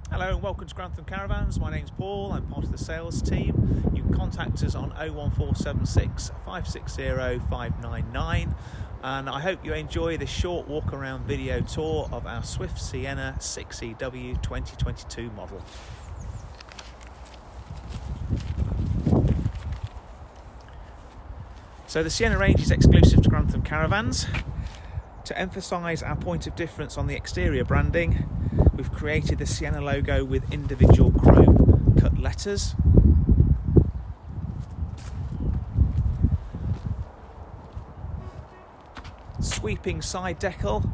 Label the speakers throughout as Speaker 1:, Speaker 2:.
Speaker 1: Hello and welcome to Grantham Caravans. My name's Paul, I'm part of the sales team. You can contact us on 01476 560 599, and I hope you enjoy this short walk around video tour of our Swift Siena 6EW 2022 model. So the Siena range is exclusive to Grantham Caravans. To emphasise our point of difference on the exterior branding, we've created the Siena logo with individual chrome cut letters. Sweeping side decal,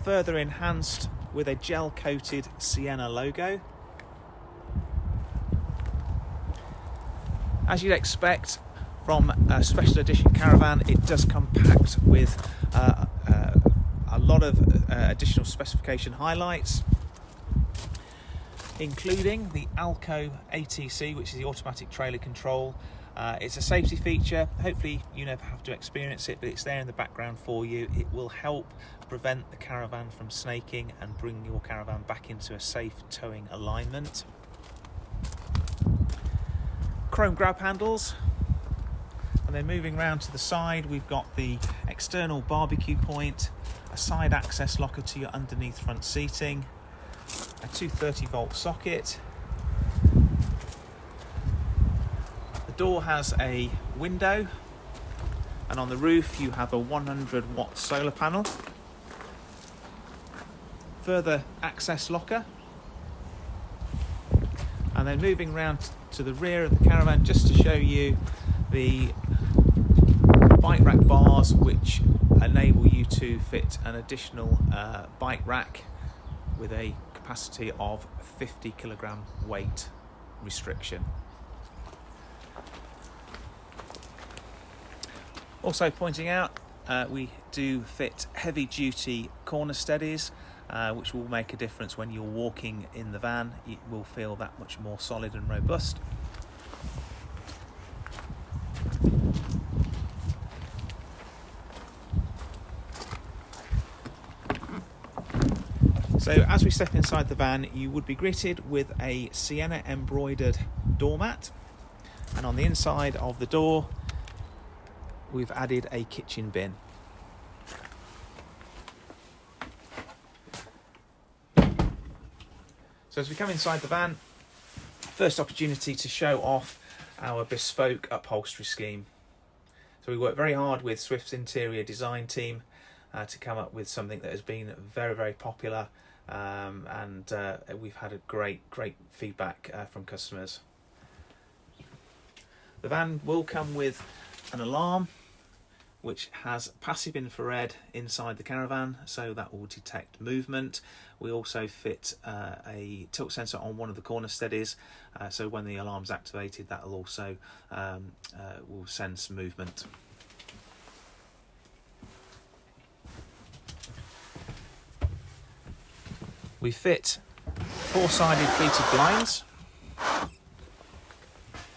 Speaker 1: further enhanced with a gel coated Siena logo. As you'd expect from a special edition Caravan, it does come packed with a lot of additional specification highlights, including the Alco ATC, which is the automatic trailer control. It's a safety feature. Hopefully you never have to experience it, but it's there in the background for you. It will help prevent the Caravan from snaking and bring your Caravan back into a safe towing alignment. Chrome grab handles. And then moving round to the side, we've got the external barbecue point, a side access locker to your underneath front seating, a 230-volt socket. The door has a window, and on the roof you have a 100-watt solar panel. Further access locker. And then moving round to the rear of the Caravan, just to show you the bike rack bars, which enable you to fit an additional bike rack with a capacity of 50 kilogram weight restriction. Also pointing out, we do fit heavy duty corner steadies, which will make a difference when you're walking in the van. It will feel that much more solid and robust. So as we step inside the van, you would be greeted with a Siena embroidered doormat, and on the inside of the door we've added a kitchen bin. So as we come inside the van, first opportunity to show off our bespoke upholstery scheme. So we work very hard with Swift's interior design team to come up with something that has been very, very popular, and we've had a great feedback from customers. The van will come with an alarm which has passive infrared inside the Caravan, so that will detect movement. We also fit a tilt sensor on one of the corner steadies, so when the alarm's activated, that will also will sense movement. We fit four-sided pleated blinds.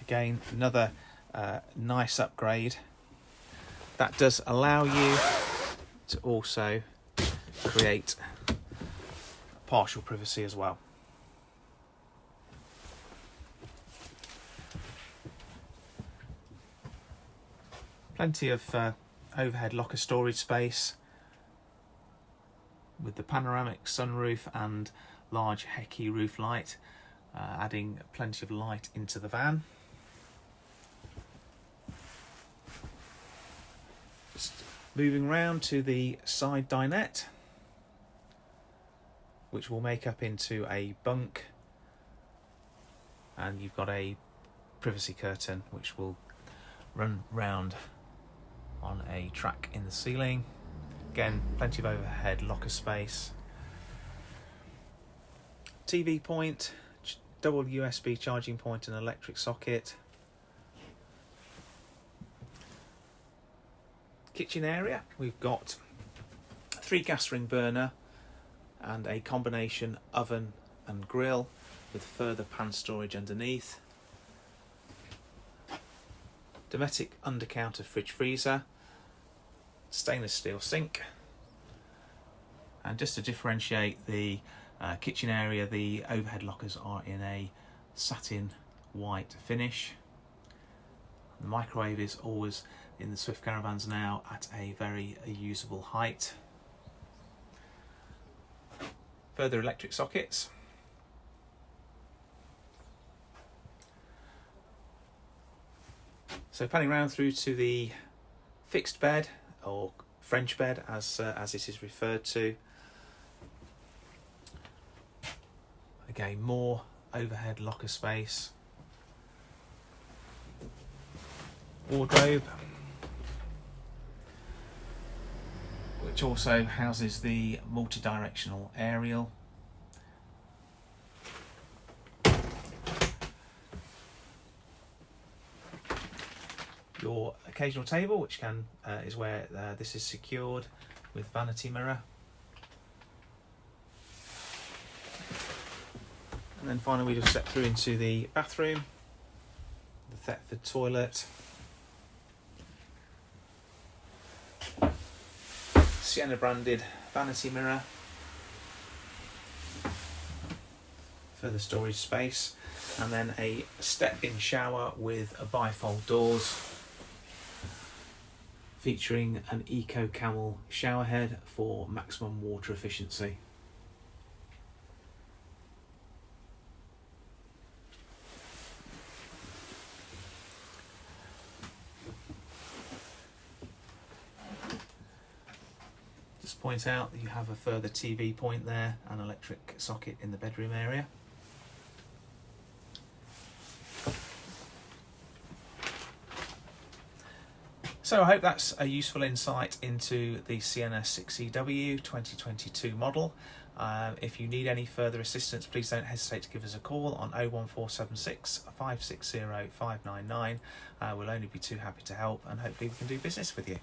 Speaker 1: Again, another nice upgrade. That does allow you to also create partial privacy as well. Plenty of overhead locker storage space with the panoramic sunroof and large Hecky roof light, adding plenty of light into the van. Just moving round to the side dinette, which will make up into a bunk, and you've got a privacy curtain which will run round on a track in the ceiling. Again, plenty of overhead locker space. TV point, double USB charging point and electric socket. Kitchen area, we've got 3 gas ring burner and a combination oven and grill with further pan storage underneath. Dometic under counter fridge freezer, stainless steel sink, and just to differentiate the Kitchen area, the overhead lockers are in a satin white finish. The microwave is always in the Swift Caravans now at a very usable height. Further electric sockets. So panning round through to the fixed bed, or French bed as it is referred to. Again, more overhead locker space. Wardrobe, which also houses the multi-directional aerial. Your occasional table, which is where this is secured with vanity mirror. And then finally we just step through into the bathroom, the Thetford toilet, Siena branded vanity mirror, further storage space, and then a step-in shower with a bifold doors, featuring an Eco Camel shower head for maximum water efficiency. Just point out that you have a further TV point there, an electric socket in the bedroom area. So I hope that's a useful insight into the Siena 6EW 2022 model. If you need any further assistance, please don't hesitate to give us a call on 01476 560 599. We'll only be too happy to help, and hopefully we can do business with you.